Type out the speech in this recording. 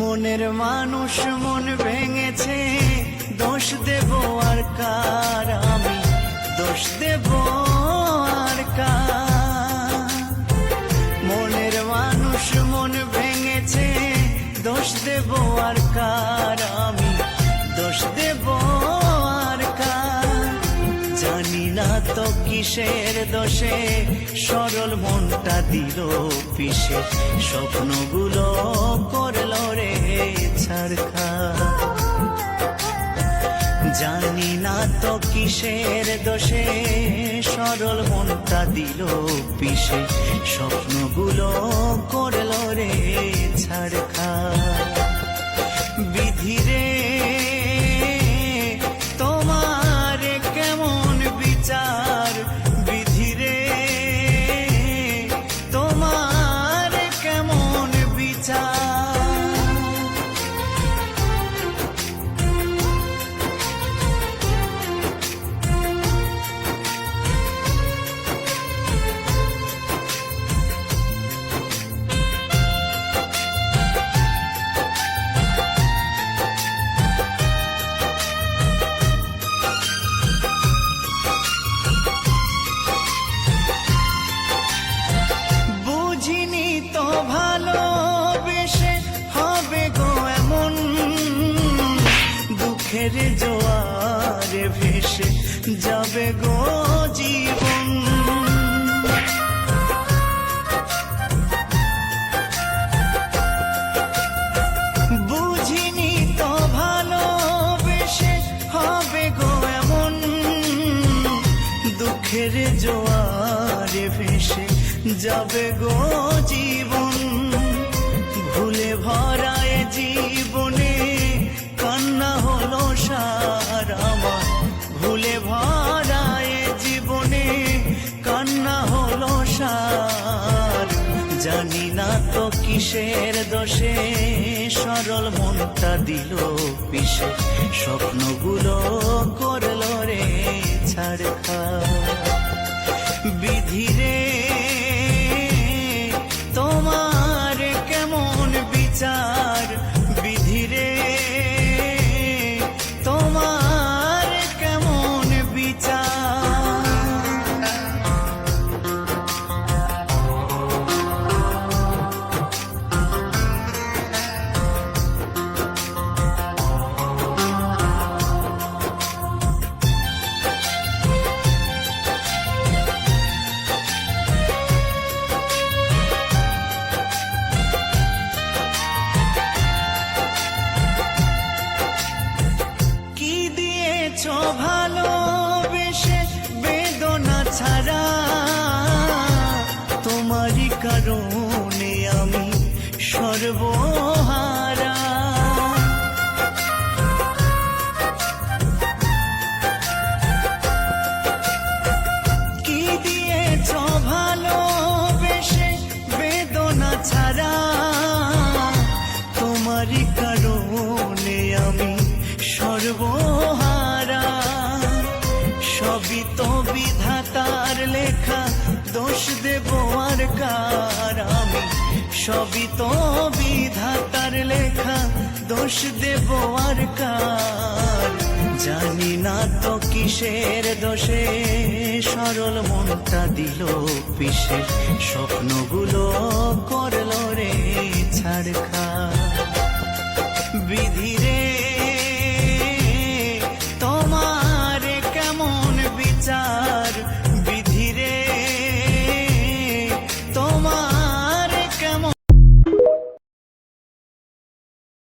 মনের মানুষ মন ভেঙেছে, দোষ দেব আর কার, আমি দোষ দেব আর কার। মনের মানুষ মন ভেঙেছে, দোষ দেব আর কার, আমি দোষ দেব আর কার। জানি না তো কিসের দোষে সরল মনটা দিল পিষে, স্বপ্নগুলো করলো রে ছারখার। জানি না তো কিসের দোষে সরল মনটা দিল পিষে, স্বপ্নগুলো করলো রে ছারখার। বিধি রে তোমার কেমন বিচার, বিধি রে তোমার কেমন বিচার। দুঃখের জোয়ারে ভেসে যাবে গো জীবন। বুঝিনি তো ভালোবেসে হবে গো এমন, দুঃখের জোয়ারে ভেসে যাবে গো জীবন। ভুলে ভরায় জীবনে কান্না হলো সার আমার, ভুলে ভরায় জীবনে কান্না হলো সার। জানি না তো কিসের দোষে সরল মনটা দিল পিষে, স্বপ্নগুলো করলো রে ছারখার। বিধি রে তোমার কেমন বিচার, বিধি রে তোমার কেমন বিচার। ভালোবেসে বেদনা ছাড়া, তোমারই কারণে আমি সর্বহারা। কি দিয়েছ ভালোবেসে বেদনা ছাড়া, তোমারই কারণে আমি সর্বহারা। সবই তো বিধাতার লেখা, দোষ দেব আর কার, আমি সবই তো বিধাতার লেখা, দোষ দেব আর কার। জানি না তো কিসের দোষে সরল মনটা দিল পিষে, স্বপ্নগুলো করলো রে ছারখার।